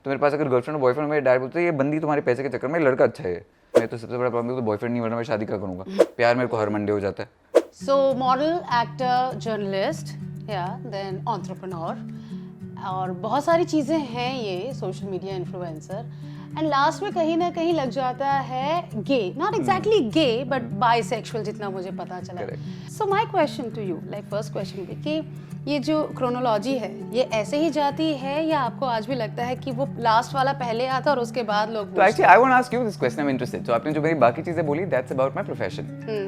तो मेरे पास अगर गर्लफ्रेंड और बॉयफ्रेंड, मेरे डैड बोलते हैं ये बंदी तुम्हारे पैसे के चक्कर में, लड़का अच्छा है। मैं तो सबसे बड़ा प्रॉब्लम है, तो बॉयफ्रेंड नहीं, वरना मैं शादी क्या करूँगा। प्यार मेरे को हर मंडे हो जाता है। So model, actor, journalist, yeah, then entrepreneur, और बहुत सारी चीज़ें हैं ये social media influencer, and last में कहीं ना कहीं लग जाता है gay, not exactly gay but bisexual, जितना मुझे पता चला। So my question to you, like first question भी, कि ये जो क्रोनोलॉजी है ये ऐसे ही जाती है या आपको आज भी लगता है कि वो लास्ट वाला पहले आता और उसके बाद लोग? तो actually I want ask you this question, I am interested. So आपने जो मेरी बाकी चीजें बोली दैट्स अबाउट माय प्रोफेशन,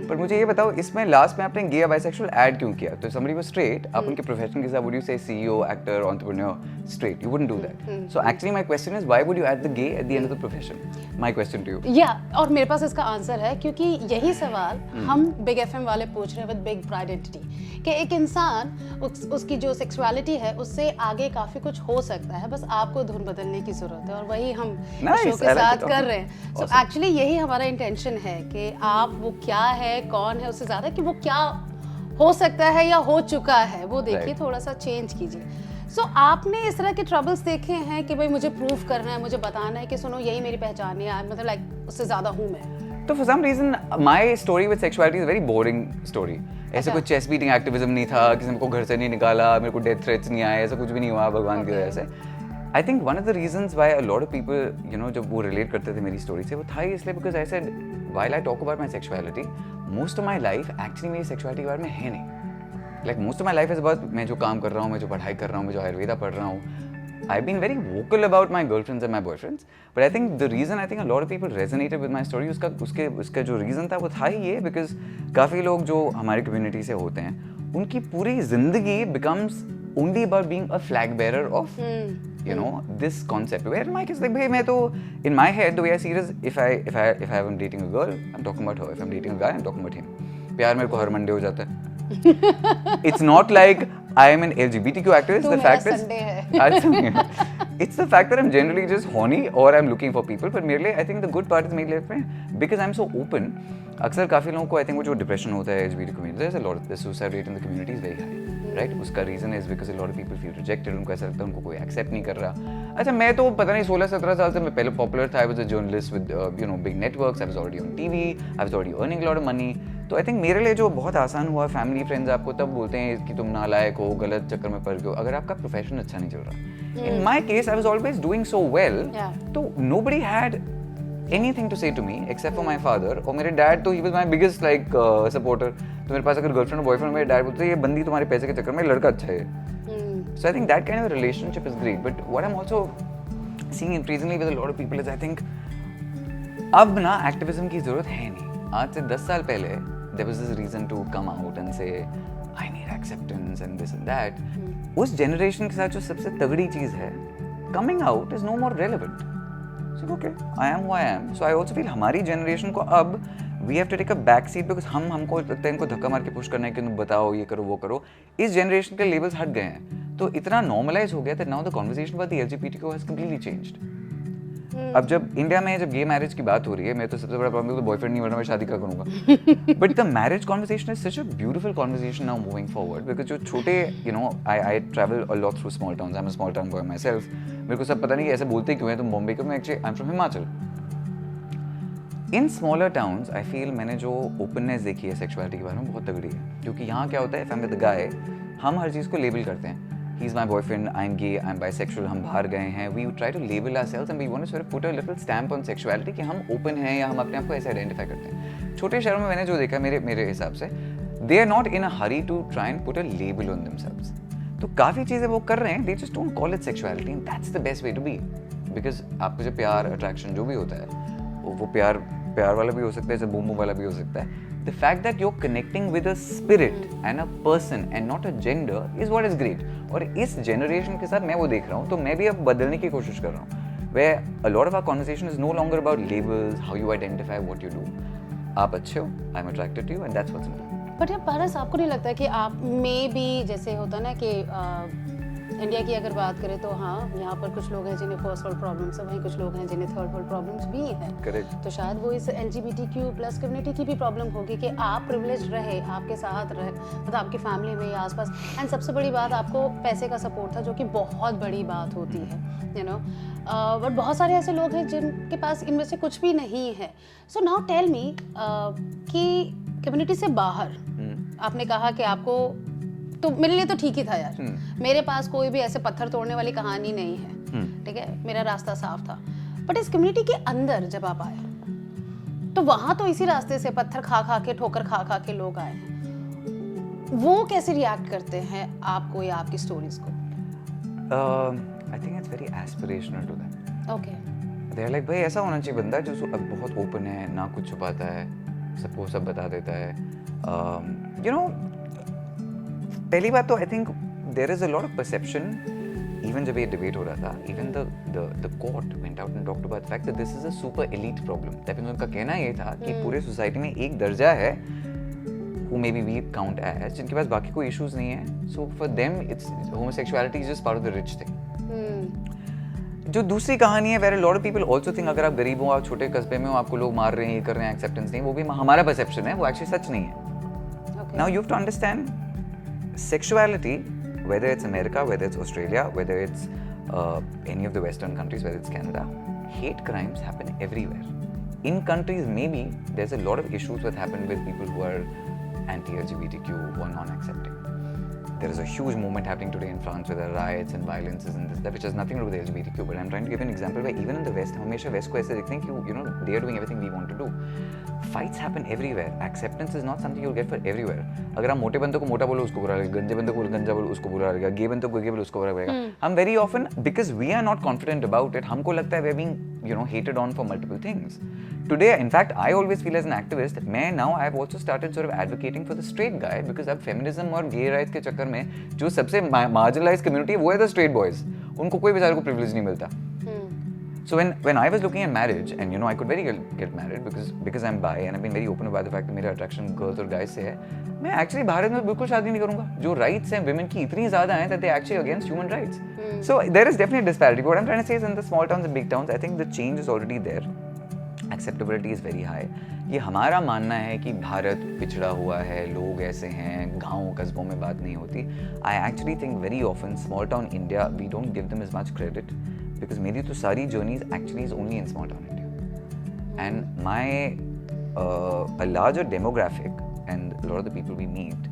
पर मुझे ये बताओ इसमें लास्ट में आपने गे या बाइसेक्सुअल ऐड क्यों किया? तो समबडी वाज स्ट्रेट, आप उनके प्रोफेशन के साथ would you say CEO, actor, entrepreneur, straight, you wouldn't do that. So actually my question is why would you add the gay at the end of the profession? My question to you. या और मेरे पास इसका answer है, क्योंकि यही सवाल हम big FM वाले पूछ रहे हैं विद बिग आइडेंटिटी, कि एक इंसान उसकी जो सेक्सुअलिटी है उससे आगे काफी कुछ हो सकता है, बस आपको धुन बदलने की जरूरत है, और वही हम शो के साथ कर रहे हैं। सो एक्चुअली यही हमारा इंटेंशन है कि आप वो क्या है, कौन है, उससे ज्यादा कि वो क्या हो सकता है या हो चुका है वो देखिए, थोड़ा सा चेंज कीजिए। सो आपने इस तरह के ट्रबल्स देखे हैं कि भाई मुझे प्रूफ करना है, मुझे बताना है कि सुनो यही मेरी पहचान है, मतलब लाइक उससे ज्यादा हूँ मैं? तो for some reason my story with sexuality is very boring story. ऐसे कोई चेस्ट बीटिंग एक्टिविज्म नहीं था, किसी ने को घर से नहीं निकाला, मेरे को डेथ थ्रेट्स नहीं आए, ऐसा कुछ भी नहीं हुआ भगवान की वजह से। I think one of the reasons why a lot of people you know जब वो रिलेट करते थे मेरी स्टोरी से, वो था इसलिए because I said while I talk about my sexuality, most of my life actually मेरी सेक्सुअलिटी के बारे में है नहीं। Like most of my life is about मैं जो काम कर रहा हूँ, मैं जो पढ़ाई कर रहा हूँ, मैं जो आयुर्वेदा पढ़ रहा हूँ। I've been very vocal about my girlfriends and my boyfriends, but I think the reason I think a lot of people resonated with my story उसका जो reason था वो था ही ये, because काफ़ी लोग जो हमारी community से होते हैं उनकी पूरी जिंदगी becomes only about being a flag bearer of you know this concept, where my kids like भाई मैं तो in my head the way I see it is if I am dating a girl I'm talking about her, if I'm dating a guy I'm talking about him. प्यार मेरे को हर Monday हो जाता है। It's not like I am an LGBTQ activist. The fact is, it's the fact that I'm generally just horny or I'm looking for people. But merely, I think the good part is मेरी life में because I'm so open. अक्सर काफ़ी लोगों को I think वो जो depression होता है LGBT community, there's a lot of the suicide rate in the community is very high, right? उसका reason is because a lot of people feel rejected. उनको ऐसा लगता है उनको कोई accept नहीं कर रहा। अच्छा मैं तो पता नहीं 16-17 साल से मैं पहले popular था, I was a journalist with you know big networks. I was already on TV. I was already earning a lot of money. तो आई थिंक मेरे लिए जो बहुत आसान हुआ, फैमिली फ्रेंड्स आपको तब बोलते हैं कि तुम नालायक हो, गलत चक्कर में पड़ गए हो अगर आपका प्रोफेशन अच्छा नहीं चल रहा। In my case I was always doing so well, तो nobody had anything to say to me except for my father, और मेरे डैड तो he was my biggest like supporter. तो मेरे पास अगर गर्लफ्रेंड और बॉयफ्रेंड, मेरे डैड बोलते हैं ये बंदी तुम्हारे पैसे के चक्कर में, लड़का अच्छा है। So I think that kind of relationship is great, but what I am also seeing increasingly with a lot of people is I think अब ना एक्टिविज्म की जरूरत है नहीं। आज से 10 साल पहले there was this reason to come out and say I need acceptance and this and that. उस generation के साथ जो सबसे तगड़ी चीज़ है, coming out is no more relevant. So okay, I am who I am. So I also feel हमारी generation को अब we have to take a back seat because हमको लगता है इनको धक्का मार के पुश करना है कि तुम बताओ ये करो वो करो। इस generation के labels हट गए हैं, तो इतना normalize हो गया that now the conversation about the LGBTQ has completely changed. अब जब इंडिया में जब गे मैरिज की बात हो रही है, मैं तो सबसे बड़ा प्रॉब्लम है तो बॉयफ्रेंड नहीं, वरना मैं शादी क्या करूँगा। But the marriage conversation is such a beautiful conversation now moving forward, because जो छोटे you know I travel a lot through small towns, I am a small town boy my self. मेरे को सब पता नहीं ऐसे बोलते क्यों है तुम बॉम्बे क्यों, मैं actually I am from Himachal. In smaller towns I feel मैंने जो ओपननेस देखी है सेक्सुअलिटी के बारे में बहुत तगड़ी है, क्योंकि यहाँ क्या होता है, if I am with the guy हम हर चीज़ को लेबल करते हैं। He is my boyfriend, I'm gay, I'm bisexual, हम बाहर गए हैं। We try to label ourselves and we want to sort of put a little stamp on sexuality कि हम open हैं या हम अपने आप को ऐसे identify करते हैं। छोटे शहरों में मैंने जो देखा मेरे हिसाब से, they are not in a hurry to try and put a label on themselves. तो काफ़ी चीज़ें वो कर रहे हैं, they just don't call it sexuality and that's the best way to be. Because आपको जो प्यार, attraction जो भी होता है, वो प्यार वाला भी हो सकता है, जैसे बूम वाला भी हो सकता है। The fact that you're connecting with a spirit and a person and not a gender is what is great. और इस generation के साथ मैं वो देख रहा हूँ, तो मैं भी अब बदलने की कोशिश कर रहा हूँ, where a lot of our conversation is no longer about labels, how you identify, what you do. आप अच्छे हो, I'm attracted to you and that's what's important. But यार पारस, आपको नहीं लगता कि आप में भी जैसे होता ना कि इंडिया की अगर बात करें तो हाँ, यहाँ पर कुछ लोग हैं जिन्हें फर्स्ट वर्ल्ड प्रॉब्लम्स है, वहीं कुछ लोग हैं जिन्हें थर्ड वर्ल्ड प्रॉब्लम्स भी हैं। करेक्ट। तो शायद वो इस LGBTQ+ कम्युनिटी की भी प्रॉब्लम होगी कि आप प्रिविलेज रहे, आपके साथ रहे, मतलब आपकी फैमिली में या आसपास, एंड सबसे बड़ी बात आपको पैसे का सपोर्ट था, जो कि बहुत बड़ी बात होती है, यू नो। बट बहुत सारे ऐसे लोग हैं जिनके पास इनमें से कुछ भी नहीं है। सो नाउ टेल मी कि कम्युनिटी से बाहर आपने कहा कि आपको, तो मेरे लिए तो ठीक ही था यार, मेरे पास कोई भी ऐसे पत्थर तोड़ने वाली कहानी नहीं है, ठीक है, मेरा रास्ता साफ था। बट इस कम्युनिटी के अंदर जब आप आए, तो वहां तो इसी रास्ते से पत्थर खा खा के, ठोकर खा खा के लोग आए हैं। वो कैसे रिएक्ट करते हैं आपको या आपकी स्टोरीज को? I think it's very aspirational to them. Okay. They are like, भाई ऐसा होना चाहिए बंदा जो अब बहुत ओपन है, ना कुछ छुपाता है, सबको सब बता देता है। यू नो, पहली बात तो I think there is a lot of perception, even जब ये डिबेट हो रहा था, even the court went out and talked about the fact that this is a super elite problem. That means उनका कहना ये था कि पूरे सोसाइटी में एक दर्जा है, who maybe we count as, जिनके पास बाकी कोई इश्यूज नहीं है, so for them it's homosexuality is just part of the rich thing. जो दूसरी कहानी है, where a lot of people also think अगर आप गरीब हो, आप छोटे कस्बे में हो, आपको लोग मार रहे हैं, ये कर रहे हैं, एक्सेप्टेंस नहीं, वो भी हमारा परसेप्शन है, वो एक्चुअली सच नहीं है। Now you have to understand sexuality, whether it's America, whether it's Australia, whether it's any of the Western countries, whether it's Canada, hate crimes happen everywhere. In countries, maybe there's a lot of issues that happen with people who are anti-LGBTQ, who are non-accepting. There is a huge movement happening today in France where there are riots and violences and this, that, which has nothing to do with LGBTQ. But I'm trying to give an example where even in the West, हमेशा West को ऐसे देखते हैं कि you know they are doing everything we want to do. Fights happen everywhere. Acceptance is not something you'll get for everywhere. अगर आप मोटे बंदे को मोटा बोलो उसको बुरा लगेगा, गंजे बंदे को गंजा बोलो उसको बुरा लगेगा, गे बंदे को गे बोलो उसको बुरा लगेगा। हम very often, because we are not confident about it, हमको लगता है we're being hated on for multiple things. Today, in fact, I always feel as an activist, now I have also started sort of advocating for the straight guy, because अब feminism और gay rights के चक्कर में जो सबसे marginalized community है वो है the straight boys. उनको कोई बेचारे को privilege नहीं मिलता. So when I was looking at marriage, and I could very well get married because I'm bi and I've been very open about the fact that मेरा attraction girls और guys से है, मैं actually भारत में बिल्कुल शादी नहीं करूँगा. जो rights हैं women की इतनी ज़्यादा हैं that they actually against human rights. So there is definitely a disparity. What I'm trying to say is in the small towns and big towns, I think the change is already there. Acceptability is very high. ये हमारा मानना है कि भारत पिछड़ा हुआ है, लोग ऐसे हैं, गाँव कस्बों में बात नहीं होती. I actually think very often small town India, we don't give them as much credit. Because मेरी तो सारी journeys actually is only in small town India, and my a larger demographic and a lot of the people we meet,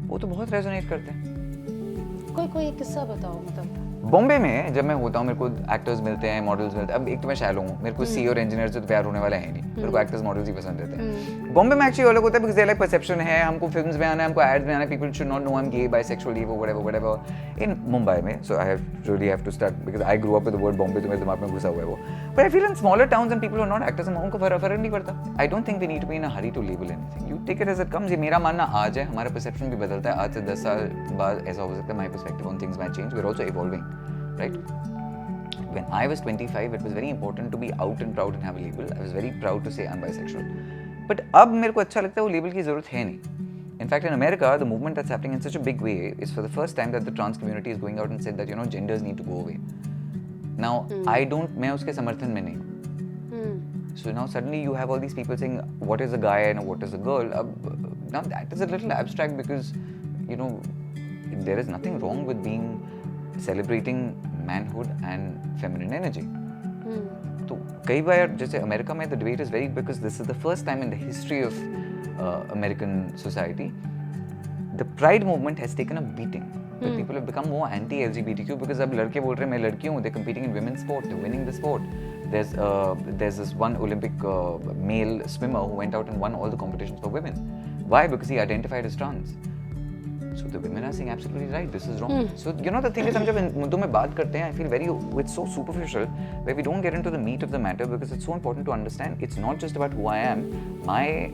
वो तो बहुत resonate करते हैं. कोई एक किस्सा बताओ, मतलब बॉम्बे में जब मैं होता हूँ, मेरे को एक्टर्स मिलते हैं, मॉडल्स मिलते हैं. अब एक तो मैं शैलो हूँ, मेरे को सी और इंजीनियर से तो प्यार होने वाला है नहीं, मेरे को एक्टर्स मॉडल्स ही पसंद रहते हैं. बॉम्बे में एक्चुअली अलग होता है, बिकॉज़ लाइक परसेप्शन है, हमको फिल्म्स में आना है, हमको एड्स में आना है, people should not know I am gay, bisexual, ये वो व्हाटएवर. इन मुंबई में, so I really have to start, because I grow up with the word Bombay, तो मेरे दिमाग में घुसा हुआ है वो. But I feel in smaller towns and people who are not actors, उनको फर्क नहीं पड़ता. I don't think we need to be in a hurry to label anything. You take it as it comes. ये मेरा मानना आज है, हमारा परसेप्शन भी बदलता है. आज से 10 साल बाद ऐसा हो सकता है, my perspective on things might change. We are also evolving, right? When I was 25, it was very important to be out and proud and have a label. I was very proud to say I'm bisexual. But अब मेरे को अच्छा लगता है वो label की ज़रूरत है नहीं. In fact, in America, the movement that's happening in such a big way is for the first time that the trans community is going out and said that genders need to go away. Now, मैं उसके समर्थन में नहीं हूँ. So now suddenly you have all these people saying what is a guy and what is a girl. Now that is a little abstract because there is nothing wrong with celebrating manhood and feminine energy. तो कई बार जैसे America में the debate is very, because this is the first time in the history of American society the pride movement has taken a beating. The people have become more anti-LGBTQ because अब लड़के बोल रहे हैं मैं लड़की हूँ, they're competing in women's sport, they're winning the sport. There's this one Olympic male swimmer who went out and won all the competitions for women. Why? Because he identified as trans. So the women are saying absolutely right, this is wrong. So the thing is, हम जब इन मुद्दों में बात करते हैं, I feel it's so superficial where we don't get into the meat of the matter, because it's so important to understand it's not just about who I am. My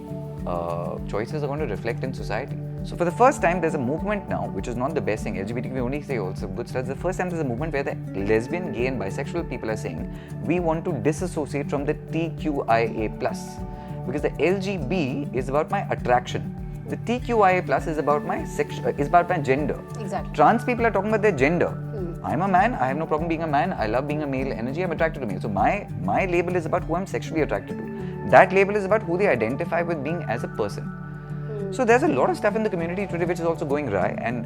choices are going to reflect in society. So for the first time, there's a movement now, which is not the best thing. LGBT, we only say also good stuff. The first time there's a movement where the lesbian, gay and bisexual people are saying, we want to disassociate from the TQIA+. Because the LGB is about my attraction. The TQIA+ is about my gender. Exactly. Trans people are talking about their gender. I'm a man, I have no problem being a man, I love being a male energy, I'm attracted to me. So my label is about who I'm sexually attracted to. That label is about who they identify with being as a person. So there's a lot of stuff in the community today which is also going awry, and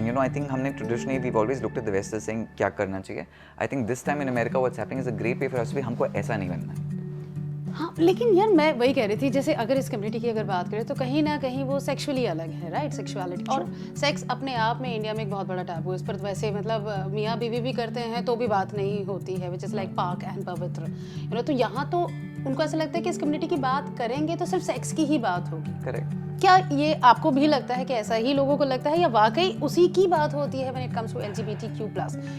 you know, I think हमने traditionally we've always looked at the West as saying क्या करना चाहिए. I think this time in America what's happening is a great way for us to be हमको ऐसा नहीं बनना है. हाँ, लेकिन यार मैं वही कह रही थी, जैसे अगर इस कम्युनिटी की अगर बात करें तो कहीं ना कहीं वो सेक्सुअली अलग है, राइट? सेक्सुअलिटी और सेक्स अपने आप में इंडिया में एक बहुत बड़ा टैबू है. इस पर वैसे मतलब मियाँ बीवी भी करते हैं तो भी बात नहीं होती है, विच इज़ लाइक पाक एंड पवित्र, यू नो. तो यहाँ तो उनको ऐसा लगता है कि इस कम्युनिटी की बात करेंगे तो सिर्फ सेक्स की ही बात होगी. करेक्ट. क्या ये आपको भी लगता है कि ऐसा ही लोगों को लगता है, या वाकई उसी की बात होती है when it comes to LGBTQ+?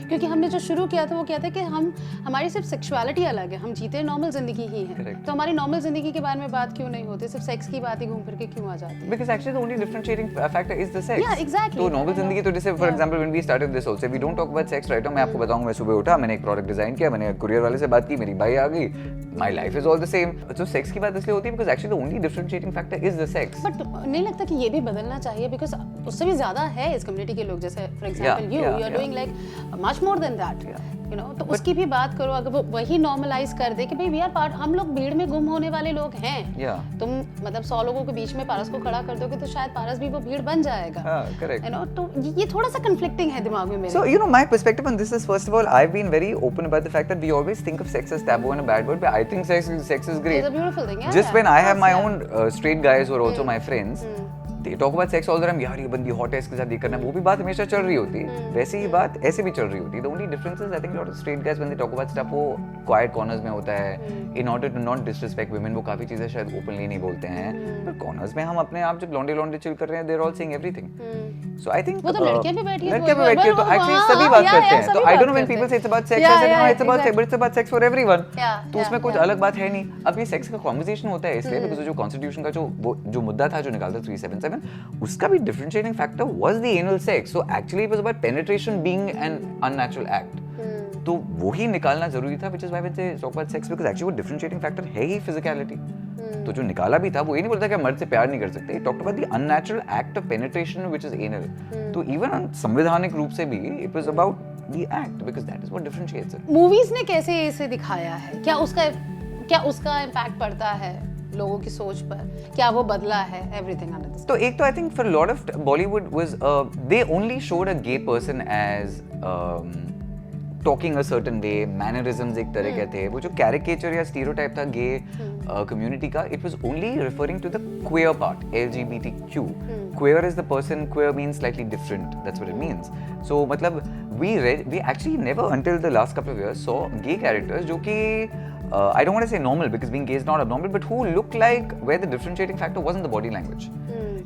क्योंकि हमने जो शुरू किया था वो क्या था कि हमारी सिर्फ सेक्सुअलिटी अलग है, हम जीते नॉर्मल जिंदगी ही है. तो हमारी नॉर्मल जिंदगी के बारे में बात क्यों नहीं होती, सिर्फ सेक्स की बात ही घूम फिर के क्यों आ जाती है? Because actually the only differentiating factor is the sex. Yeah, exactly. तो नॉर्मल जिंदगी तो जैसे for example when we started this also we don't talk about sex right now. मैं आपको बताऊंगा, मैं सुबह उठा, मैंने एक प्रोडक्ट डिजाइन किया, मैंने कुरियर वाले से बात की, मेरी बाई आ गई, my life is all the same. तो सेक्स की बात इसलिए होती है because actually the only differentiating factor is the sex. But नहीं लगता कि ये भी बदलना चाहिए, बिकॉज उससे भी ज्यादा है इस कम्युनिटी के लोग, जैसे for example you are doing like much more than that, you know. तो उसकी भी बात करो, अगर वो वही नॉर्मलाइज कर दे कि भाई वी आर पार्ट, हम लोग भीड़ में गुम होने वाले लोग हैं. तुम मतलब 100 लोगों के बीच में पारस को खड़ा कर दोगे तो शायद पारस भी वो भीड़ बन जाएगा. करेक्ट. यू नो, तो ये थोड़ा सा कन्फ्लिक्टिंग है दिमाग में मेरे. So you know my perspective on this is, first of all, I've been very open about the fact that we always think of sex as taboo and a bad word, but I think sex is great. It's a beautiful thing. Yeah, Just when I have my own straight guys who are also my friends, they talk about sex all the time. यार ये बंदी hot है, इसके साथ ये करना है, वो भी बात हमेशा चल रही होती है, वैसे ही बात ऐसे भी चल रही होती है. The only difference is I think a lot of straight guys when they talk about stuff वो quiet corners में होता है. In order to not disrespect women वो काफी चीजें शायद openly नहीं बोलते हैं, पर corners में हम अपने आप जब लौंडे चिल कर रहे हैं, they're all saying everything. So I think वो तो लड़कियां भी बैठी हैं, तो actually सभी बात करते हैं. तो I don't know when people say it's about sex, I say no, it's about sex, but it's about sex for everyone. तो उसमें कुछ अलग बात है नहीं. अब ये सेक्स का conversation होता है इसलिए because जो constitution का जो मुद्दा था जो निकाला था 377, उसका भी differentiating factor was the anal sex. So actually it was about penetration being an unnatural act. तो वही निकालना जरूरी था, which is why we say talk about sex, because actually वो differentiating factor है ही physicality. तो जो निकाला भी था वो ये नहीं बोलता कि मर्द से प्यार नहीं कर सकते. It talked about the unnatural act of penetration which is anal. तो even संवैधानिक रूप से भी it was about the act because that is what differentiates it. Movies ने कैसे इसे दिखाया है, क्या उसका इम्पैक्ट पड़ता है लोगों की सोच पर, क्या वो बदला है everything under this? तो एक तो I think for a lot of Bollywood was they only showed a gay person as talking a certain way, mannerisms एक तरह के थे. वो जो caricature या stereotype था gay community का, it was only referring to the queer part, LGBTQ. Queer is the person, queer means slightly different, that's what it means. So मतलब we actually never until the last couple of years saw gay characters जो कि I don't want to say normal because being gay is not abnormal, but who look like where the differentiating factor wasn't the body language.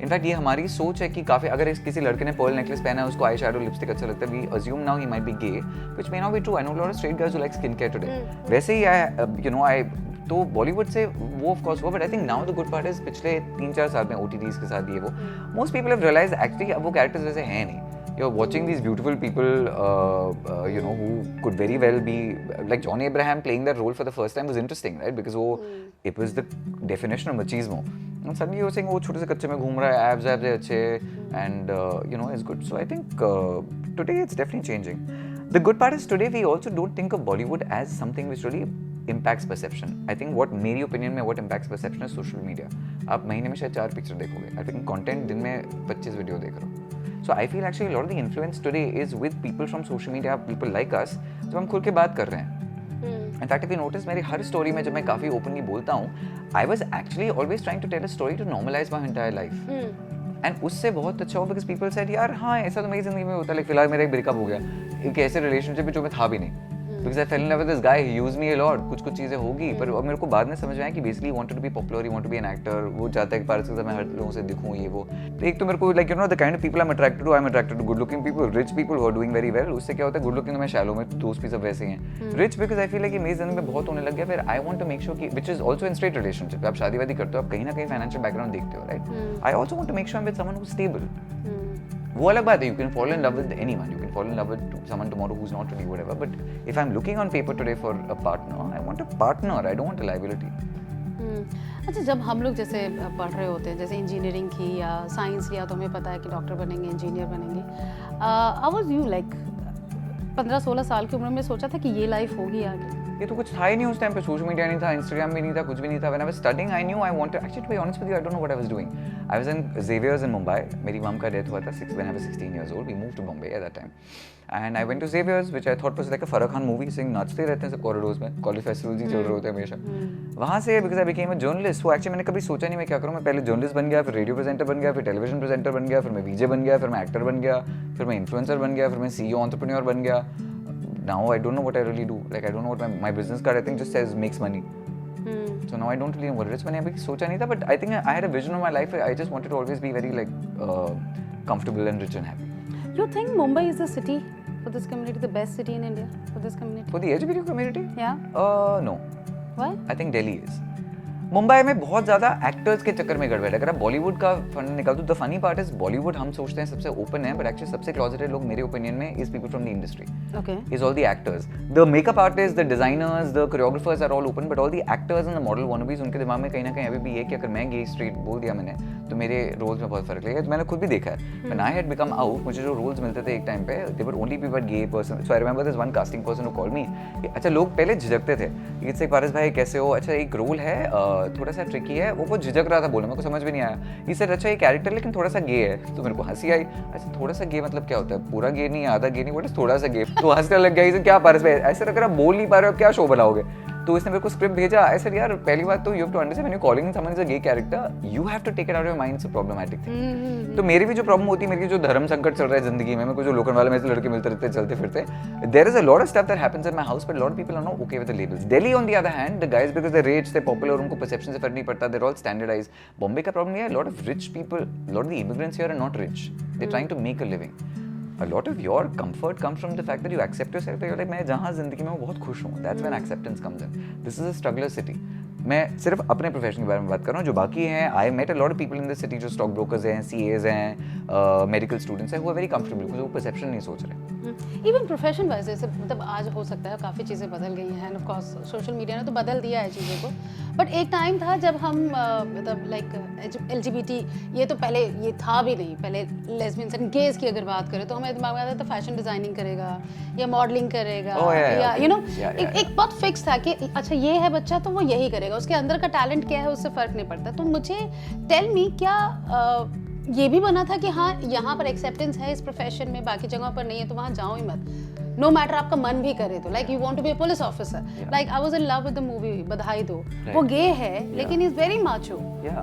In fact, ये हमारी सोच है कि काफी अगर किसी लड़के ने पर्ल नेकलेस पहना है, उसको आई शैडो लिपस्टिक अच्छा लगता है, we assume now he might be gay, which may not be true. I know a lot of straight guys who like skincare today. वैसे ही तो बॉलीवुड से वो ऑफ कोर्स हुआ, but I think now the good part is पिछले 3-4 साल में OTTs के साथ ये वो most people have realised actually अब वो कैरेक्टर्स वैसे हैं नहीं. You're watching these beautiful people, who could very well be like Johnny Abraham playing that role for the first time was interesting, right? Because it was the definition of machismo. And suddenly you're saying, छोटे से कच्चे में घूम रहा है, abs है अच्छे, and it's good. So I think today it's definitely changing. The good part is today we also don't think of Bollywood as something which really impacts perception. I think मेरी opinion में what impacts perception is social media. आप महीने में शायद 4 picture देखोगे. I think content दिन में 25 video देख रहे हो. So I feel actually a lot of the influence today is with people from social media, people like us, जब हम खुल के बात कर रहे हैं. In fact, if you notice, मेरी हर story में जब मैं काफी openly बोलता हूँ, I was actually always trying to tell a story to normalize my entire life. And उससे बहुत अच्छा हुआ because people said यार हाँ ऐसा तो मेरी जिंदगी में होता है. Like फिलहाल मेरा एक ब्रेकअप हो गया, एक ऐसे relationship में जो मैं था भी नहीं. Because I fell in love with this guy, he used me a lot. कुछ चीजें होगी, पर अब मेरे को बाद में समझ में आया कि basically he wanted to be popular, he wanted to be an actor. वो चाहता है कि पारस के साथ मैं हर लोगों से दिखूं ये वो. तो एक तो मेरे को the kind of people I'm attracted to good looking people, rich people who are doing very well. उससे क्या होता है good looking तो मैं shallow में दोस्त भी सब वैसे हैं. Rich because I feel like मेरी जिंदगी में बहुत होने लग गया. फिर I want to make sure कि which is also in straight relationship. आप शादी वादी करते हो, आप कहीं ना कहीं financial background देखते हो, right? I also want to make sure I'm with someone who's stable. वो अलग बात है, you can fall in love with anyone, you can fall in love with someone tomorrow who's not really whatever, but if I'm looking on paper today for a partner, I want a partner, I don't want a liability. अच्छा, जब हम लोग जैसे पढ़ रहे होते हैं, जैसे इंजीनियरिंग की या साइंस लिया तो हमें पता है कि डॉक्टर बनेंगे, इंजीनियर बनेंगे, हाउ वाज यू लाइक 15-16 साल की उम्र में सोचा था कि ये लाइफ होगी आगे? ये तो कुछ था ही नहीं उस टाइम पे, सोशल मीडिया नहीं था, इंस्टाग्राम भी नहीं था, कुछ भी नहीं था. When I was studying, I knew I wanted. Actually, to be honest with you, I don't know what I was doing. I was in Xavier's in Mumbai. मेरी mom का death हुआ था when I was 16 years old. We moved to Bombay at that time. And I went to Xavier's, which I thought was like a Farah Khan movie. Sing नाचते रहते हैं सब corridors में, college festivals ही चल रहे होते हैं हमेशा. वहाँ से because I became a journalist. So actually मैंने कभी सोचा नहीं मैं क्या करूँ. मैं पहले journalist बन गया, फिर radio presenter बन गया, फिर television presenter बन गया, फिर मैं VJ बन गया, फिर मैं actor बन गया, फिर मैं influencer बन गया, फिर मैं CEO entrepreneur बन गया. Now I don't know what I really do. Like I don't know what my business card I think just says makes money. So now I don't really know what it is. मैंने अभी सोचा नहीं था, but I think I had a vision of my life. I just wanted to always be very like comfortable and rich and happy. You think Mumbai is the city for this community, the best city in India for this community? For the LGBT community? Yeah. No. Why? I think Delhi is. Mumbai में बहुत ज़्यादा actors के चक्कर में गड़बड़ है. अगर आप बॉलीवुड का फंड निकाल, तो the funny part is Bollywood हम सोचते हैं सबसे ओपन है, बट एक्चुअली सबसे क्लोजेटेड लोग मेरे ओपिनियन में is people from the industry. Okay. Is all the actors, the makeup artists, the designers, the choreographers are all open, but all the actors and the model wannabes उनके दिमाग में कहीं ना कहीं अभी भी है कि अगर मैं गे स्ट्रेट बोल दिया मैंने तो मेरे रोल्स में बहुत फर्क लगेगा. तो मैंने खुद भी देखा है. When I had become out, मुझे जो रोल्स मिलते थे एक टाइम पे, they were only people gay person. So I remember this one casting person who called me. अच्छा, लोग पहले झिझकते थे. इससे पारस भाई कैसे हो? अच्छा, एक रोल है थोड़ा सा ट्रिकी है. वो बहुत झिझक रहा था बोलने, मेरे को समझ भी नहीं आया. He said अच्छा ये कैरेक्टर लेकिन थोड़ा सा गे है. तो मेरे को हंसी आई. अच्छा, थोड़ा सा गे मतलब क्या होता है? पूरा गे नहीं, आधा गे नहीं, बट थोड़ा सा गे. तो हंसने लग गया. क्या पारस भाई ऐसे अगर आप बोल नहीं पा रहे हो क्या शो बनाओगे? तो इसने मेरे को स्क्रिप्ट भेजा. आई सेड यार पहली बात तो you have to understand when you calling someone is a gay character, you have to take it out of your mind. से प्रॉब्लमेटिक थी. तो मेरी भी जो प्रॉब्लम होती है, मेरी जो धर्म संकट चल रहा है जिंदगी में, मेरे को जो लोकल वाले में से लड़के मिलते रहते हैं चलते फिरते, there is a lot of stuff that happens in my house, but lot of people are not okay with the labels. Delhi on the other hand, the guys because they rich, they popular, उनको perception से फर्क नहीं पड़ता, they are all standardised. Bombay का problem ये है, lot of rich people, lot of the immigrants here are not rich, they trying to make a living. A lot of your comfort comes from the fact that you accept yourself. You're like, मैं जहाँ जिंदगी में बहुत खुश हूँ. That's when acceptance comes in. This is a struggler city. मैं सिर्फ अपने प्रोफेशन के बारे में बात कर रहा हूँ. जो बाकी हैं, I met a lot of people in this city जो स्टॉक ब्रोकर्स हैं, CAs हैं, मेडिकल स्टूडेंट्स हैं, who are very comfortable because वो परसेप्शन नहीं सोच रहे. इवन प्रोफेशन वाइज जैसे मतलब आज हो सकता है काफ़ी चीज़ें बदल गई हैं, ऑफ कोर्स सोशल मीडिया ने तो बदल दिया है चीज़ों को, बट एक टाइम था जब हम मतलब लाइक LGBT, ये तो पहले ये था भी नहीं. पहले लेस्बियंस एंड गेज की अगर बात करें तो हमें दिमाग में आता था फैशन डिजाइनिंग करेगा या मॉडलिंग करेगा, या यू नो एक बहुत फिक्स था कि अच्छा ये है बच्चा तो वो यही करेगा, उसके अंदर का टैलेंट क्या है उससे फर्क नहीं पड़ता. तो मुझे टेल मी, क्या ये भी बना था कि हाँ यहाँ पर एक्सेप्टेंस है इस प्रोफेशन में, बाकी जगहों पर नहीं है तो वहाँ जाओ ही मत, नो मैटर आपका मन भी करे तो. Like you want to be a police officer, like I was in love with the movie Badhaai Do. वो गे है लेकिन is very macho,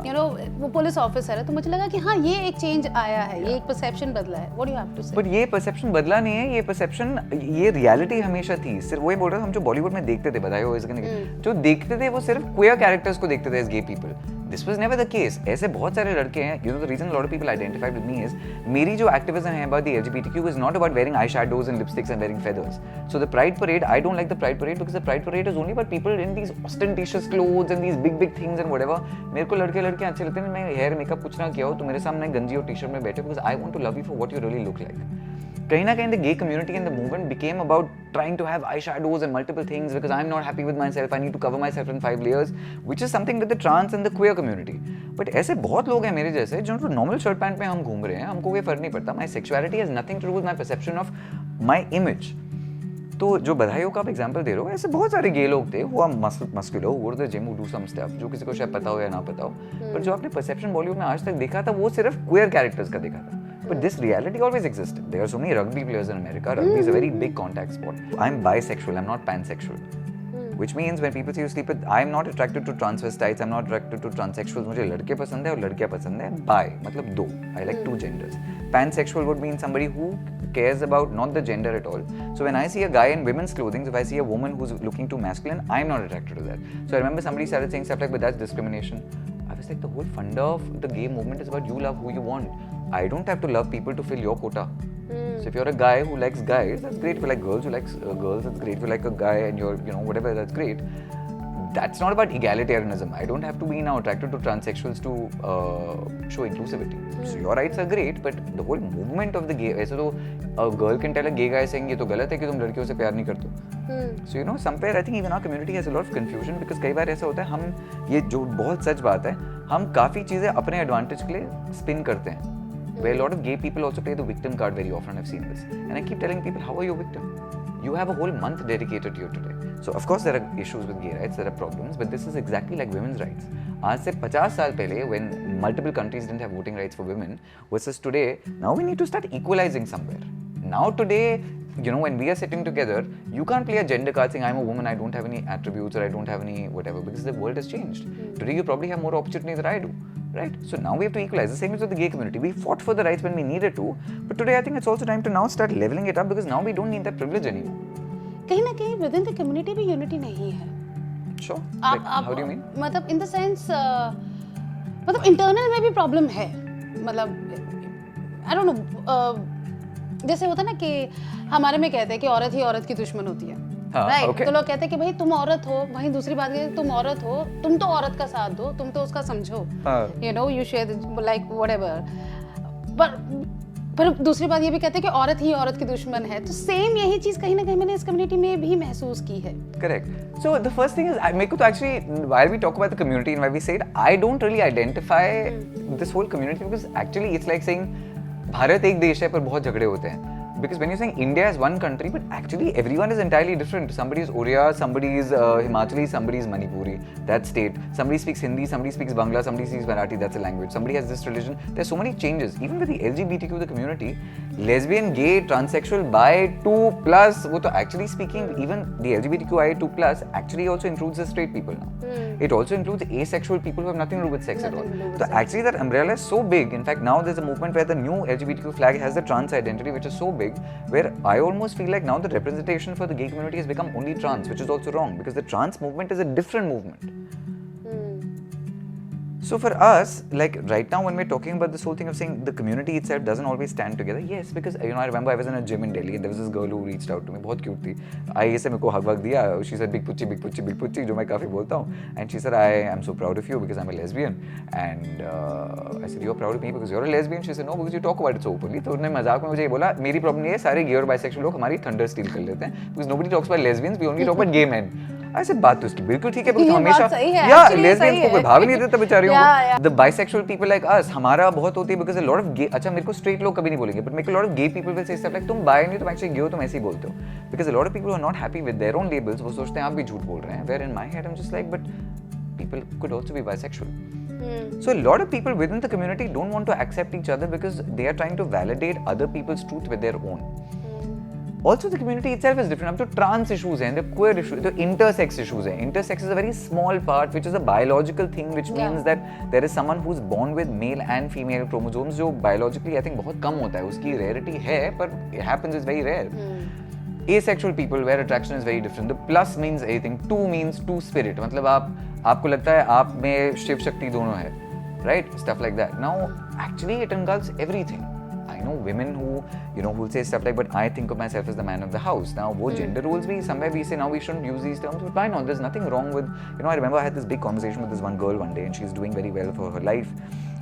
you know, वो पुलिस ऑफिसर है. तो मुझे लगा कि हाँ ये एक चेंज आया है, ये एक परसेप्शन बदला है. What do you have to say? But ये परसेप्शन बदला नहीं है, ये परसेप्शन, ये रियलिटी हमेशा थी. सिर्फ वही बोल रहा हूँ, हम जो बॉलीवुड में देखते थे बधाई हो जो देखते थे वो सिर्फ क्वेयर कैरेक्टर्स को देखते थे as gay people. This was never the case. ऐसे बहुत सारे लड़के हैं. You know the reason a lot of people identified with me is मेरी जो activism है about the LGBTQ is not about wearing eyeshadows and lipsticks and wearing feathers. So the Pride Parade, I don't like the Pride Parade because the Pride Parade is only about people in these ostentatious clothes and these big things and whatever. मेरे को लड़के लड़कियाँ अच्छे लगते हैं. मैं hair makeup कुछ ना किया हो तो मेरे सामने गंजी और टी-शर्ट में बैठे, because I want to love you for what you really look like. कहीं ना कहीं the gay community and the movement became about trying to have eyeshadows and multiple things because I'm not happy with myself. I need to cover myself in 5 layers, which is something with the trans and the queer community. But ऐसे बहुत लोग हैं मेरे जैसे जो normal shirt pant में हम घूम रहे हैं, हमको कोई फर्क नहीं पड़ता. My sexuality has nothing to do with my perception of my image. तो जो बधाइयों का आप एग्जाम्पल दे रहे हो, ऐसे बहुत सारे गे लोग थे who are muscular, who go to the gym, who do some stuff, जो किसी को शायद पता हो या ना पता हो. पर जो आपने परसेप्शन बॉलीवुड में आज तक देखा था वो सिर्फ क्वेयर कैरेक्टर्स का देखा था. But this reality always existed. There are so many rugby players in America. Rugby is a very big contact sport. I'm bisexual. I'm not pansexual. Which means when people say you sleep with, I'm not attracted to transvestites. I'm not attracted to transsexuals. मुझे लड़के पसंद है और लड़कियाँ पसंद है. Bi, मतलब दो. I like two genders. Pansexual would mean somebody who cares about not the gender at all. So when I see a guy in women's clothing, if I see a woman who's looking too masculine, I'm not attracted to that. So I remember somebody started saying stuff like, but that's discrimination. I was like, the whole funda of the gay movement is about you love who you want. I don't have to love people to fill your quota. So if you're a guy who likes guys, that's great. If you like girls who likes girls, that's great. If you like a guy and you're, you know, whatever, that's great. that's not about egalitarianism. I don't have to be now attracted to transsexuals to show inclusivity. So your rights are great, but the whole movement of the gay, ऐसे तो a girl can tell a gay guy saying ये तो गलत है कि तुम लड़कियों से प्यार नहीं करते हो. So you know, somewhere I think even our community has a lot of confusion because कई बार ऐसा होता है हम ये जो बहुत सच बात है हम काफ़ी चीज़ें अपने advantage के लिए spin करते हैं. Where a lot of gay people also play the victim card very often. I've seen this, and I keep telling people, how are you a victim? You have a whole month dedicated to you today. So of course there are issues with gay rights, there are problems, but this is exactly like women's rights. आज से 50 साल पहले, when multiple countries didn't have voting rights for women, versus today, now we need to start equalizing somewhere. Now today, you know, when we are sitting together, you can't play a gender card saying I'm a woman, I don't have any attributes or I don't have any whatever, because the world has changed. Today you probably have more opportunity than I do. Right? So now we have to equalize. The same is with the gay community. We fought for the rights when we needed to, but today I think it's also time to now start leveling it up because now we don't need that privilege anymore. कहीं ना कहीं within the community भी unity नहीं है. Sure. Like, how do you mean? मतलब in the sense, मतलब internal में भी problem है. मतलब I don't know. जैसे होता है ना कि हमारे में कहते हैं कि औरत ही औरत की दुश्मन होती है. Right okay. तो लोग कहते हैं कि भाई तुम औरत हो, वहीं दूसरी बात है तुम औरत हो, तुम तो औरत का साथ दो, तुम तो उसका समझो, you know you share like whatever. पर दूसरी बात ये भी कहते हैं कि औरत ही औरत की दुश्मन है. तो सेम यही चीज कहीं ना कहीं मैंने इस कम्युनिटी में भी महसूस की है. Correct. So the first thing is मेरे को तो actually while we talk about the community and why we said I don't really identify this whole community because actually it's like saying Bharat एक देश है पर बहुत झगड़े होते हैं. Because when you're saying India is one country, but actually everyone is entirely different. Somebody is Oriya, somebody is Himachali, somebody is Manipuri, that state. Somebody speaks Hindi, somebody speaks Bangla, somebody speaks Marathi, that's a language. Somebody has this religion. There's so many changes. Even with the LGBTQ, the community, lesbian, gay, transsexual, bi, 2+, wo to actually speaking, even the LGBTQIA2+, actually also includes the straight people now. It also includes asexual people who have nothing to do with sex at all. So actually that umbrella is so big. In fact, now there's a movement where the new LGBTQ flag has the trans identity, which is so big, where I almost feel like now the representation for the gay community has become only trans, which is also wrong because the trans movement is a different movement. So for us, like right now when we're talking about this whole thing of saying the community itself doesn't always stand together, yes, because you know I remember I was in a gym in Delhi and there was this girl who reached out to me, बहुत cute थी. आई से मेरे को हक वक दिया. She said big pucci, big pucci, big pucci, जो मैं काफी बोलता हूँ. And she said I am so proud of you because I'm a lesbian. And I said you're proud of me because you're a lesbian. She said no because you talk about it so openly. तो उन्होंने मजाक में मुझे ये बोला मेरी problem ये है सारे गे और बाइसेक्सुअल लोग हमारी थंडर स्टील कर लेते हैं because nobody talks about lesbians, we only talk about gay men. I said बात तो उसकी बिल्कुल ठीक है because हमेशा या lesbians को कोई भाव नहीं देता बेचारियों को. The bisexual people like us हमारा बहुत होती है because a lot of gay, अच्छा मेरे को straight लोग कभी नहीं बोलेंगे but मेरे को a lot of gay people will say stuff like तुम bi नहीं तुम actually gay हो तुम ऐसे ही बोलते हो because a lot of people who are not happy with their own labels वो सोचते हैं आप भी झूठ बोल रहे हैं where in my head I'm just like but people could also be bisexual. So a lot of people within the community don't want to accept each other because they are trying to validate other people's truth with their own. Also, the community itself is different. अब तो trans issues हैं, the queer issues, the intersex issues हैं. Intersex is a very small part, which is a biological thing, which means that there is someone who's born with male and female chromosomes, जो biologically I think बहुत कम होता है. उसकी rarity है, पर it happens is very rare. Asexual people where attraction is very different. The plus means anything. Two means two spirit. मतलब आपको लगता है आप में शिव शक्ति दोनों है, right? Stuff like that. Now, actually, it engulfs everything. I know women who, you know, who say stuff like, but I think of myself as the man of the house. Now, wo gender roles भी somewhere we say now we shouldn't use these terms, but why not? There's nothing wrong with, you know, I remember I had this big conversation with this one girl one day, and she's doing very well for her life.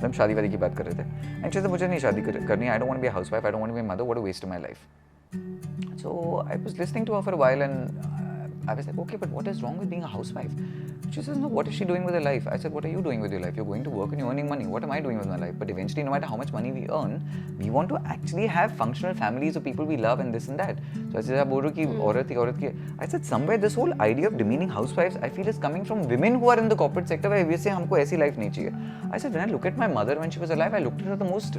हम शादी वादी की बात कर रहे थे, and she said मुझे नहीं शादी करनी, I don't want to be a housewife, I don't want to be a mother, what a waste of my life. So I was listening to her for a while, and I was like, okay, but what is wrong with being a housewife? She says, no, what is she doing with her life? I said, what are you doing with your life? You're going to work and you're earning money. What am I doing with my life? But eventually, no matter how much money we earn, we want to actually have functional families of people we love and this and that. So I said, आप बोल रहे हो कि औरत की I said, somewhere this whole idea of demeaning housewives, I feel is coming from women who are in the corporate sector where we say हमको ऐसी life नहीं चाहिए. I said, when I look at my mother when she was alive, I looked at her the most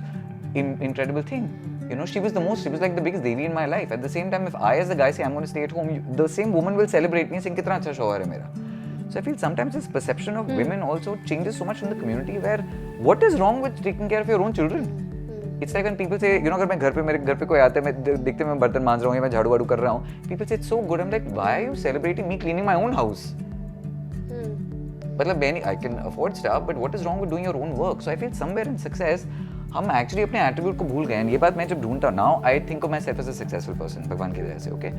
incredible thing. You know, she was like the biggest devi in my life. At the same time, if I as a guy say I'm going to stay at home, the same woman will celebrate me saying कितना अच्छा शौहर है मेरा. So I feel sometimes this perception of women also changes so much in the community where what is wrong with taking care of your own children? It's like when people say, you know, अगर मैं मेरे घर पे कोई आता है, मैं देखते मैं बर्तन मांज रहा हूँ या मैं झाड़ू वाड़ू कर रहा हूँ, people say it's so good. I'm like, why are you celebrating me cleaning my own house? मतलब I can afford stuff, but what is wrong with doing your own work? So I feel somewhere in success, हम actually अपने attribute को भूल गए हैं. ये बात मैं जब ढूंढता हूँ, now I think of myself as a successful person भगवान की दया से, okay.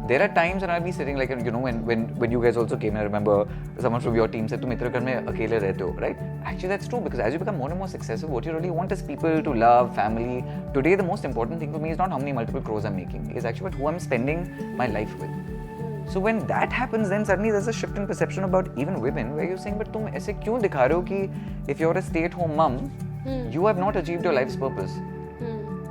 there are times when I'll be sitting like, you know, when you guys also came, I remember someone from your team said, तुम इतने घर में अकेले रहते हो, right? Actually, that's true because as you become more and more successful, what you really want is people to love, family. Today, the most important thing for me is not how many multiple crores I'm making, it's actually who I'm spending my life with. So when that happens, then suddenly there's a shift in perception about even women, where you're saying, but तुम ऐसे क्यों दिखा रहे हो कि if you're a stay-at-home mom, you have not achieved your life's purpose.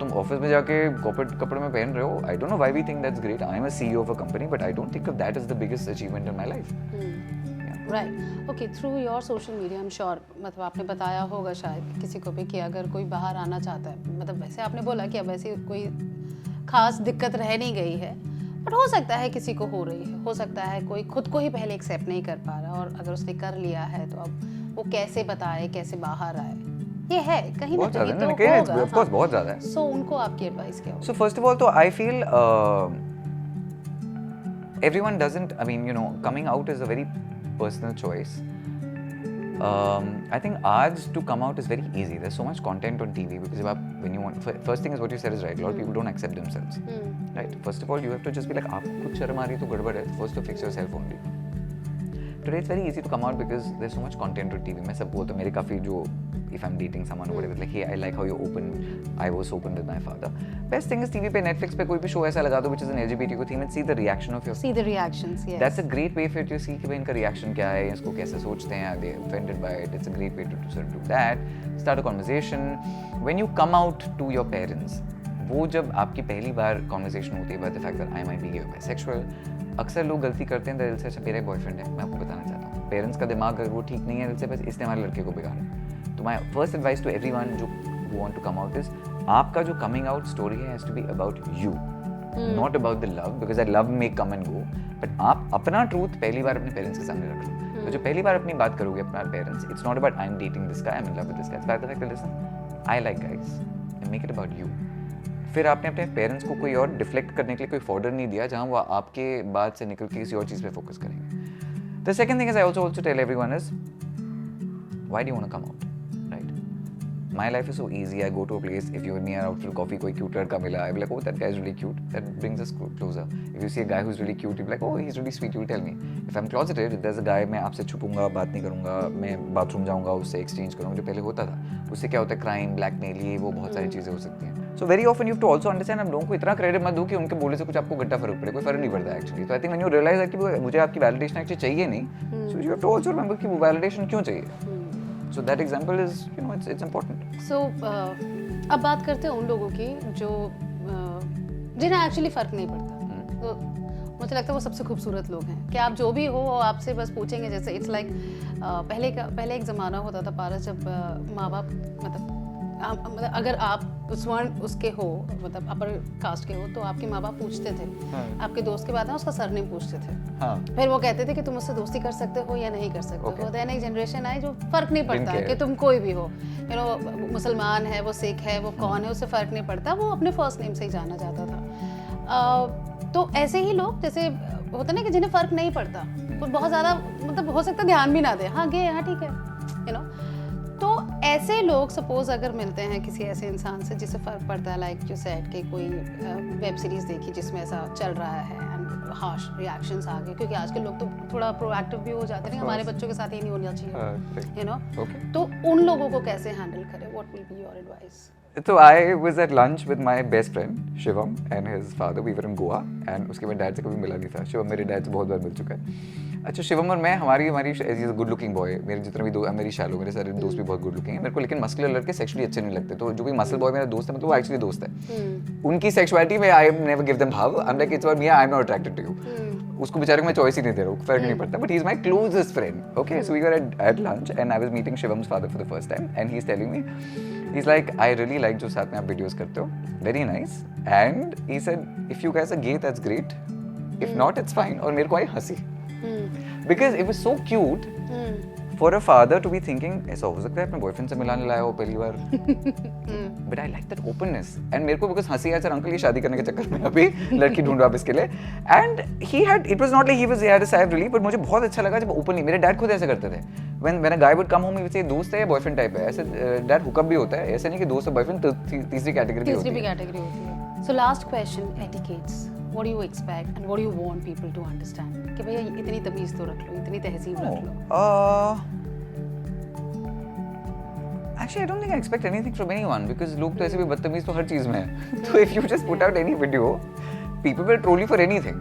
तुम office में जाके कॉर्पोरेट कपड़े में पहन रहे हो. I don't know why we think that's great. I am a CEO of a company, but I don't think of that as the biggest achievement in my life. Right. Okay. Through your social media, I'm sure मतलब आपने बताया होगा शायद किसी को भी कि अगर कोई बाहर आना चाहता है, मतलब वैसे आपने बोला कि अब ऐसी कोई खास दिक्कत रह नहीं गई है, बट हो सकता है किसी को हो रही है, हो सकता है कोई खुद को ही पहले एक्सेप्ट नहीं कर पा रहा, और अगर उसने कर लिया है तो अब वो कैसे बताए, कैसे बाहर आए, ये है कहीं ना कहीं तो होगा. Of course, बहुत ज़्यादा है. So उनको आपकी एडवाइस क्या होगी? So first of all, तो I feel everyone doesn't. I mean, you know, coming out is a very personal choice. I think आज to come out is very easy. There's so much content on TV because when you want, first thing is what you said is right. A lot of people don't accept themselves. Right. First of all, you have to just be like, आपको कुछ शर्म आ रही तो गड़बड़ है. First to fix yourself only. Today it's very easy to come out because there's so much content on TV. मैं सब बोलता हूँ, मेरे काफ़ी जो if I'm dating someone or whatever, like, hey, I like how you're open. I was open with my father. Best thing is TV पे Netflix पे कोई भी show ऐसा लगा दो which is an LGBTQ theme and see the reaction of your. See the reactions, yes. That's a great way for you to see कि भाई इनका reaction क्या है, इसको कैसे सोचते हैं, are they offended by it? It's a great way to sort of do that. Start a conversation. When you come out to your parents, वो जब आपकी पहली बार conversation होती है about the fact that I might be gay or bisexual, अक्सर लोग गलती करते हैं दिल से, अच्छा मेरा एक बॉयफ्रेंड है, मैं आपको बताना चाहता हूँ. पेरेंट्स का दिमाग अगर वो ठीक नहीं है दिल से, बस इसने हमारे लड़के को बिगाड़ा. तो my first advice to everyone who want to come out is, आपका जो coming out story है has to be about you, not about the love, because that love may come and go, but आप अपना truth पहली बार अपने parents के सामने रख लो. तो जो पहली बार अपनी बात करोगे अपना parents, it's not about I'm dating this guy, I'm in love with this guy. It's about the fact that listen, I like guys, and make it about you. फिर आपने अपने पेरेंट्स को कोई और डिफ्लेक्ट करने के लिए कोई फॉर्डर नहीं दिया जहाँ वो आपके बात से निकल के किसी और चीज़ पे फोकस करेंगे. The second thing is I also tell everyone is, why do you want to come out, right? My life is so easy. I go to a place, if you near out for coffee, कोई cute लड़का मिला, I be like, oh that guy is really cute, that brings us closer. If you see a guy who is really cute, you be like, oh he is really sweet, you tell me. If I am closeted, if there is a guy, मैं आपसे छुपूंगा, बात नहीं करूंगा, मैं bathroom जाऊंगा, उससे exchange करूंगा, जो पहले होता था. उससे क्या होता है, क्राइम, ब्लैकमेल, ये वो बहुत सारी चीज़ें हो सकती हैं. So very often you have to also understand, आप लोगों को इतना क्रेडिट मत दो कि उनके बोले से कुछ आपको घंटा फर्क पड़े, कोई फर्क नहीं पड़ता एक्चुअली. तो I think when you realize that कि मुझे आपकी वैलिडेशन एक्चुअली चाहिए नहीं, so you have to also remember कि वो वैलिडेशन क्यों चाहिए. So that example is, you know, it's important. So अब बात करते हैं उन लोगों की जो जिन्हें एक्चुअली फर्क नहीं पड़ता. तो मुझे लगता है वो सबसे खूबसूरत लोग हैं कि आप जो भी हो आपसे बस पूछेंगे. जैसे इट्स लाइक पहले एक ज़माना होता था पारस, जब माँ बाप मतलब अगर आप स्वर्ण उसके हो, मतलब अपर कास्ट के हो, तो आपके माँ बाप पूछते थे. आपके दोस्त के बाद ना उसका सरनेम पूछते थे. फिर वो कहते थे कि तुम उससे दोस्ती कर सकते हो या नहीं कर सकते हो. देन एक जनरेशन आई जो फर्क नहीं पड़ता कि तुम कोई भी हो, यू नो, मुसलमान है, वो सिख है, वो कौन है, उससे फर्क नहीं पड़ता, वो अपने फर्स्ट नेम से ही जाना जाता था. तो ऐसे ही लोग जैसे होता ना कि जिन्हें फर्क नहीं पड़ता, तो बहुत ज़्यादा मतलब हो सकता है ध्यान भी ना दे, हाँ गे, हाँ ठीक है, यू नो. तो ऐसे लोग सपोज अगर मिलते हैं किसी ऐसे इंसान से जिसे फ़र्क पड़ता है, लाइक जो सेट के कोई वेब सीरीज़ देखी जिसमें ऐसा चल रहा है एंड हार्श रिएक्शंस आ गए, क्योंकि आजकल लोग तो थोड़ा प्रोएक्टिव भी हो जाते हैं, हमारे बच्चों के साथ ये नहीं होना चाहिए, यू नो. तो उन लोगों को कैसे हैंडल करें, what will be your advice? So I was at lunch with my best friend Shivam and his father. We were in Goa and उसके बाद डैड से कभी मिला नहीं था. शिवम मेरे डैड से बहुत बार मिल चुका है. अच्छा, शिवम और मैं, हमारी गुड लुकिंग बॉय, मेरे जितने भी दोस्त, मेरी शैलो, मेरे सारे दोस्त भी बहुत गुड लुकिंग है. मेरे को लेकिन मस्कुलर लड़के सेक्सुअली अच्छे नहीं लगते. तो जो भी मसल बॉय मेरा दोस्त है, मतलब वो एक्चुअली दोस्त है. उनकी सेक्सुअलिटी में आई नेवर गिव देम भाव. I am like, it's about me, I am not attracted to you. उसको बेचारे को मैं चॉइस ही नहीं दे रहा हूँ, फर्क नहीं पड़ता. But he is my closest friend. Okay, so we were at lunch and I was meeting Shivam's father for the first time and he is telling me, he is like, I really like जो साथ में आप videos करते हो, very nice. And he said, if you guys are gay that's great, if not it's fine. और मेरे को आई हंसी, because it was so cute for a father to be thinking, ऐसा हो सकता है अपने बॉयफ्रेंड से मिलाने लाया हो पहली बार. But I like that openness. And मेरे को बिकॉज हंसी आया, सर अंकल ये शादी करने के चक्कर में अभी लड़की ढूंढ रहा इसके लिए. And he had, it was not like he had a side relief, but मुझे बहुत अच्छा लगा जब ओपनली. मेरे डैड खुद ऐसे करते थे. When a guy would come home, he would say दोस्त है या बॉयफ्रेंड टाइप है. ऐसे डैड हुकअप भी होता है, ऐसे नहीं कि दोस्त और बॉयफ्रेंड तीसरी कैटेगरी भी होती है. So last question, etiquettes. What do you expect and what do you want people to understand कि भैया इतनी तमीज़ तो रख लो, इतनी तहजीब रख लो? Actually, I don't think I expect anything from anyone because लोग तो ऐसे भी बदतमीज तो हर चीज में है. तो if you just put out any video, people will troll you for anything,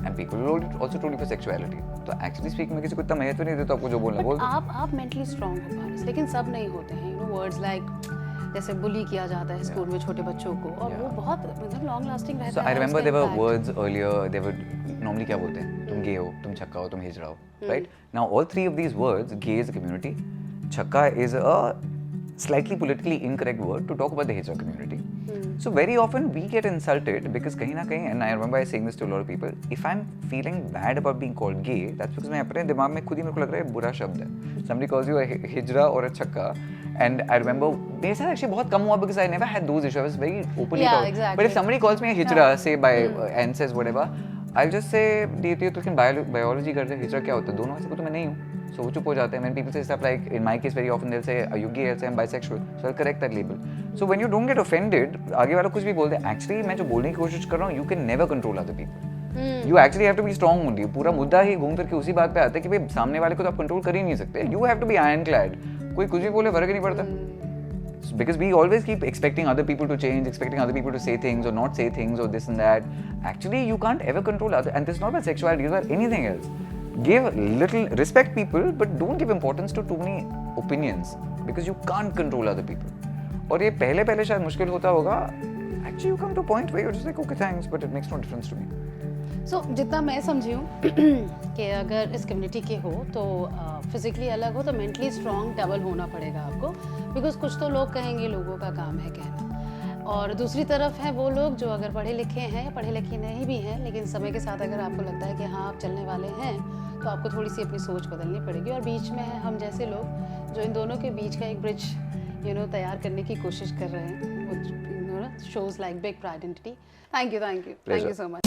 and people will also troll you for sexuality. तो actually speaking मैं किसी को इतना महत्व नहीं देता, आपको जो बोलना बोल. आप मेंटली स्ट्रांग हो पारिस, लेकिन सब नहीं होते हैं. यू नो वर्ड्स लाइक जैसे बुली किया जाता है स्कूल में छोटे बच्चों को, और वो बहुत मतलब लॉन्ग लास्टिंग रहता है. So I remember there were words earlier. They were normally क्या बोलते हैं? तुम गे हो, तुम छक्का हो, तुम हिजड़ा हो, right? Now all three of these words, gay is a community, छक्का is a slightly politically incorrect word to talk about the hijra community. So very often we get insulted because kahin na kahin, and I remember saying this to a lot of people, if I'm feeling bad about being called gay, that's because मैं अपने दिमाग में खुद ही मेरे को लग रहा है बुरा शब्द है. Somebody calls you a hijra or a chakka, and I remember मेरे साथ actually बहुत कम हुआ because I never had those issues. I was very openly talking. Exactly. But if somebody calls me a hijra, say by and says whatever, I'll just say ये तो biology करते हैं, हिजरा क्या होता है? दोनों में से तो मैं नहीं हूँ. So वो चुप हो जाते हैं. When people say stuff like, in my case very often they'll say, are you gay? I'll say I'm bisexual. So I'll correct that label. So when you don't get offended, आगे वाला कुछ भी बोल दे. Actually मैं जो बोलने की कोशिश कर रहा हूँ, you can never control other people. You actually have to be strong only. पूरा मुद्दा ही घूम फिर के उसी बात पे आता है कि भाई सामने वाले को तो आप कंट्रोल कर ही नहीं सकते. You have to be ironclad. कोई कुछ भी बोले फर्क ही नहीं पड़ता. Because we always keep expecting other people to change, expecting other people to say things or not say things or this and that. Actually, you can't ever control other. And this is not about sexuality, it's about anything else. Give little respect people, but don't give importance to too many opinions because you can't control other people. और ये पहले शायद मुश्किल होता होगा. Actually, you come to a point where you're just like, okay, thanks, but it makes no difference to me. So जितना मैं समझी हूँ कि अगर इस कम्युनिटी के हो तो फिजिकली अलग हो तो मेंटली स्ट्रांग डबल होना पड़ेगा आपको, बिकॉज कुछ तो लोग कहेंगे, लोगों का काम है कहना. और दूसरी तरफ है वो लोग जो अगर पढ़े लिखे हैं या पढ़े लिखे नहीं भी हैं, लेकिन समय के साथ अगर आपको लगता है कि हाँ आप चलने वाले हैं, तो आपको थोड़ी सी अपनी सोच बदलनी पड़ेगी. और बीच में है हम जैसे लोग जो इन दोनों के बीच का एक ब्रिज तैयार करने की कोशिश कर रहे हैं. Shows like big identity. Thank you so much.